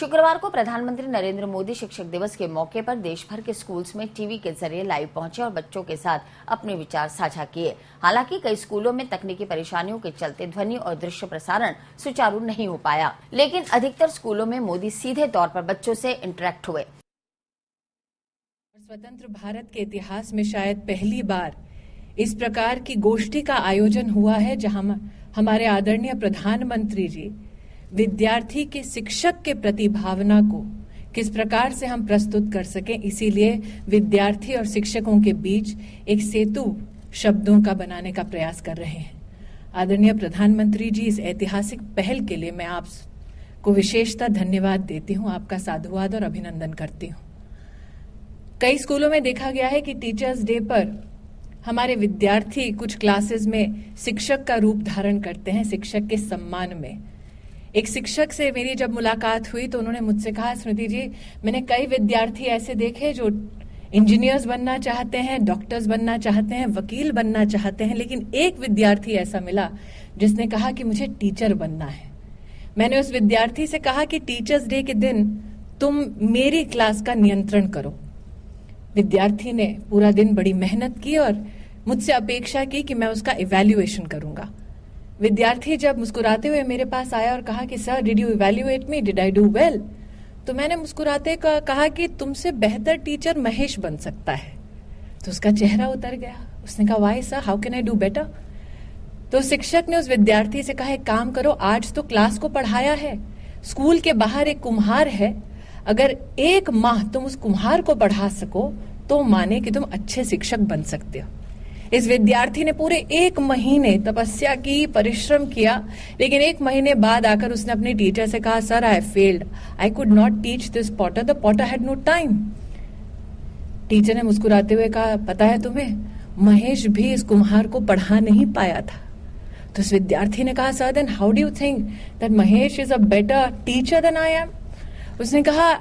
शुक्रवार को प्रधानमंत्री नरेंद्र मोदी शिक्षक दिवस के मौके पर देश भर के स्कूल्स में टीवी के जरिए लाइव पहुंचे और बच्चों के साथ अपने विचार साझा किए। हालांकि कई स्कूलों में तकनीकी परेशानियों के चलते ध्वनि और दृश्य प्रसारण सुचारू नहीं हो पाया, लेकिन अधिकतर स्कूलों में मोदी सीधे तौर पर बच्चों से इंटरेक्ट हुए। स्वतंत्र भारत के इतिहास में शायद पहली बार इस प्रकार की गोष्ठी का आयोजन हुआ है जहां हमारे आदरणीय प्रधानमंत्री जी विद्यार्थी के शिक्षक के प्रति भावना को किस प्रकार से हम प्रस्तुत कर सकें, इसीलिए विद्यार्थी और शिक्षकों के बीच एक सेतु शब्दों का बनाने का प्रयास कर रहे हैं। आदरणीय प्रधानमंत्री जी, इस ऐतिहासिक पहल के लिए मैं आपको विशेषतः धन्यवाद देती हूं, आपका साधुवाद और अभिनंदन करती हूं। कई स्कूलों में देखा गया है कि टीचर्स डे पर हमारे विद्यार्थी कुछ क्लासेस में शिक्षक का रूप धारण करते हैं, शिक्षक के सम्मान में। एक शिक्षक से मेरी जब मुलाकात हुई तो उन्होंने मुझसे कहा, स्मृति जी, मैंने कई विद्यार्थी ऐसे देखे जो इंजीनियर्स बनना चाहते हैं, डॉक्टर्स बनना चाहते हैं, वकील बनना चाहते हैं, लेकिन एक विद्यार्थी ऐसा मिला जिसने कहा कि मुझे टीचर बनना है। मैंने उस विद्यार्थी से कहा कि टीचर्स डे के दिन तुम मेरी क्लास का नियंत्रण करो। विद्यार्थी ने पूरा दिन बड़ी मेहनत की और मुझसे अपेक्षा की कि मैं उसका इवैल्यूएशन करूंगा। विद्यार्थी जब मुस्कुराते हुए मेरे पास आया और कहा कि sir, did you evaluate me, did I do well? तो मैंने मुस्कुराते कहा कि तुमसे बेहतर टीचर महेश बन सकता है। तो उसका चेहरा उतर गया। उसने कहा, why sir, how can I do better? तो शिक्षक ने उस विद्यार्थी से कहा, एक काम करो, आज तो क्लास को पढ़ाया है, स्कूल के बाहर एक कुम्हार है, अगर एक माह तुम उस कुम्हार को पढ़ा सको तो माने कि तुम अच्छे शिक्षक बन सकते हो। इस विद्यार्थी ने पूरे 1 महीने तपस्या की, परिश्रम किया, लेकिन 1 महीने बाद आकर उसने अपने टीचर से कहा, sir, I failed, I could not teach this potter, the potter had no time. Teacher ने मुस्कुराते हुए कहा, पता है तुम्हें, महेश भी इस कुम्हार को पढ़ा नहीं पाया था। तो इस विद्यार्थी ने कहा, sir, then how do you think that Mahesh is a better teacher than I am? उसने कहा,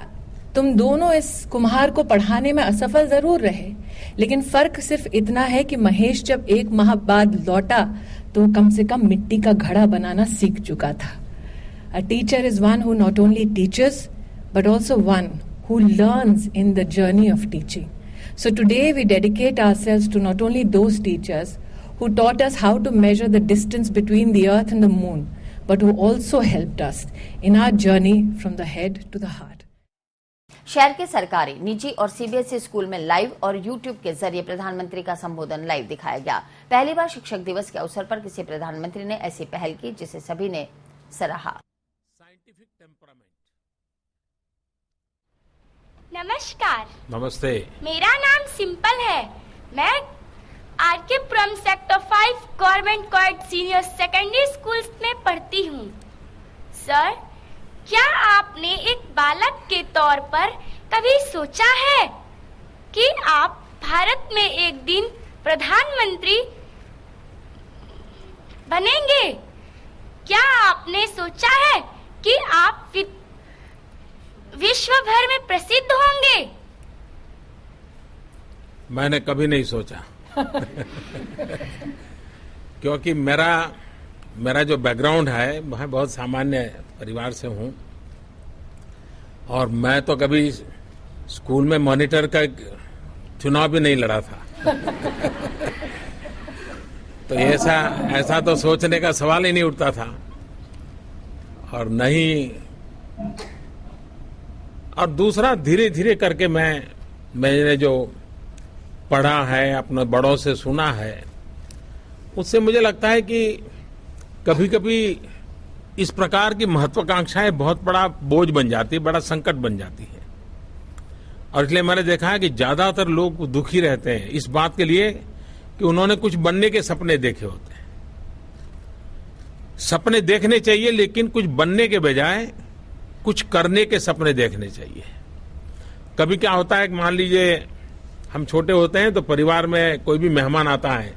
तुम दोनों इस कुम्हार को पढ़ाने में असफल जरूर रहे, लेकिन फर्क सिर्फ इतना है कि महेश जब 1 माह बाद लौटा तो कम से कम मिट्टी का घड़ा बनाना सीख चुका था। A teacher is one who not only teachers but also one who learns in the journey of teaching. So today we dedicate ourselves to not only those teachers who taught us how to measure the distance between the earth and the moon, but who also helped us in our journey from the head to the heart. शहर के सरकारी, निजी और CBSE school में live और YouTube के जरिए प्रधानमंत्री का संबोधन लाइव दिखाया गया। पहली बार शिक्षक दिवस के अवसर पर किसी प्रधानमंत्री ने ऐसी पहल की जिसे सभी ने सराहा। Scientific temperament. नमस्कार। नमस्ते। मेरा नाम सिंपल है। मैं RK Puram sector 5 government coed senior secondary school में पढ़ती हूँ। सर, क्या आपने एक बालक के तौर पर कभी सोचा है कि आप भारत में एक दिन प्रधानमंत्री बनेंगे? क्या आपने सोचा है कि आप विश्व भर में प्रसिद्ध होंगे? मैंने कभी नहीं सोचा क्योंकि मेरा जो बैकग्राउंड है वह बहुत सामान्य परिवार से हूं और मैं तो कभी स्कूल में मॉनिटर का चुनाव भी नहीं लड़ा था तो ऐसा तो सोचने का सवाल ही नहीं उठता था। और नहीं, और दूसरा, धीरे धीरे करके मैंने जो पढ़ा है, अपने बड़ों से सुना है, उससे मुझे लगता है कि कभी कभी इस प्रकार की महत्वाकांक्षाएं बहुत बड़ा बोझ बन जाती है, बड़ा संकट बन जाती है। और इसलिए मैंने देखा है कि ज्यादातर लोग दुखी रहते हैं इस बात के लिए कि उन्होंने कुछ बनने के सपने देखे होते हैं। सपने देखने चाहिए, लेकिन कुछ बनने के बजाय कुछ करने के सपने देखने चाहिए। कभी क्या होता है कि मान लीजिए हम छोटे होते हैं तो परिवार में कोई भी मेहमान आता है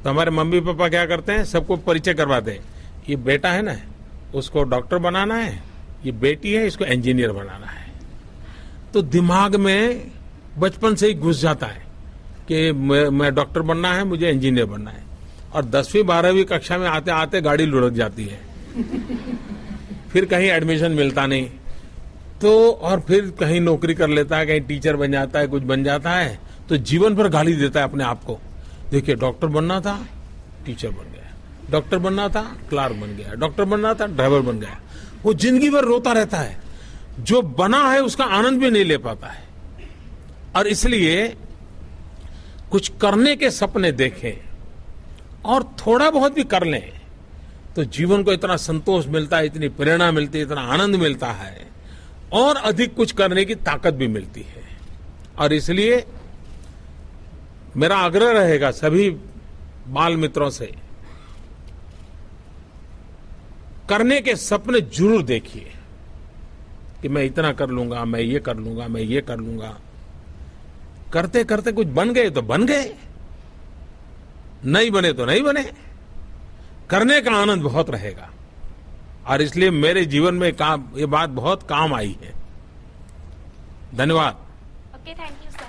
तो हमारे मम्मी पापा क्या करते हैं, सबको परिचय करवाते हैं। ये बेटा है ना, उसको डॉक्टर बनाना है, ये बेटी है, इसको इंजीनियर बनाना है। तो दिमाग में बचपन से ही घुस जाता है कि मैं डॉक्टर बनना है, मुझे इंजीनियर बनना है। और 10वीं 12वीं कक्षा में आते आते गाड़ी लुढ़क जाती है फिर कहीं एडमिशन मिलता नहीं, तो और फिर कहीं नौकरी कर लेता है, कहीं टीचर बन जाता है, कुछ बन जाता है, तो जीवन भर गाली देता है अपने आप को। देखिए, डॉक्टर बनना था, टीचर बन गया, डॉक्टर बनना था, क्लार्क बन गया, डॉक्टर बनना था, ड्राइवर बन गया। वो जिंदगी भर रोता रहता है, जो बना है उसका आनंद भी नहीं ले पाता है। और इसलिए कुछ करने के सपने देखें और थोड़ा बहुत भी कर लें तो जीवन को इतना संतोष मिलता है, इतनी प्रेरणा मिलती है, इतना आनंद मिलता है और अधिक कुछ करने की ताकत भी मिलती है। और इसलिए मेरा आग्रह रहेगा सभी बाल मित्रों से, करने के सपने जरूर देखिए कि मैं इतना कर लूंगा, मैं ये कर लूंगा, मैं ये कर लूंगा। करते करते कुछ बन गए तो बन गए, नहीं बने तो नहीं बने। करने का आनंद बहुत रहेगा और इसलिए मेरे जीवन में ये बात बहुत काम आई है। धन्यवाद। Okay, thank you sir.